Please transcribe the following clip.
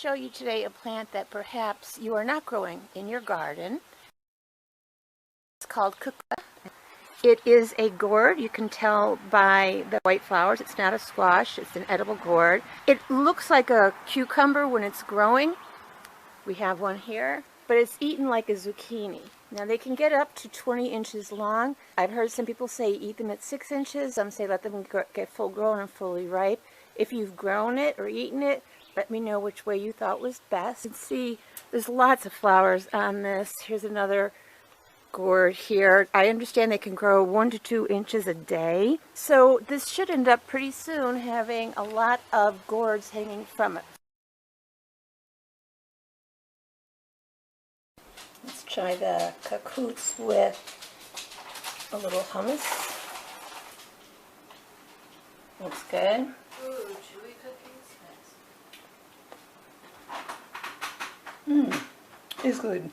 show you today a plant that perhaps you are not growing in your garden. It's called Cucuzza. It is a gourd. You can tell by the white flowers. It's not a squash. It's an edible gourd. It looks like a cucumber when it's growing. We have one here, but it's eaten like a zucchini. Now they can get up to 20 inches long. I've heard some people say eat them at 6 inches. Some say let them get full grown and fully ripe. If you've grown it or eaten it, let me know which way you thought was best. You can see there's lots of flowers on this. Here's another gourd here. I understand they can grow 1 to 2 inches a day. So this should end up pretty soon having a lot of gourds hanging from it. Let's try the cucuzza with a little hummus. Looks good. Ooh, chewy cookies. Nice. It's good.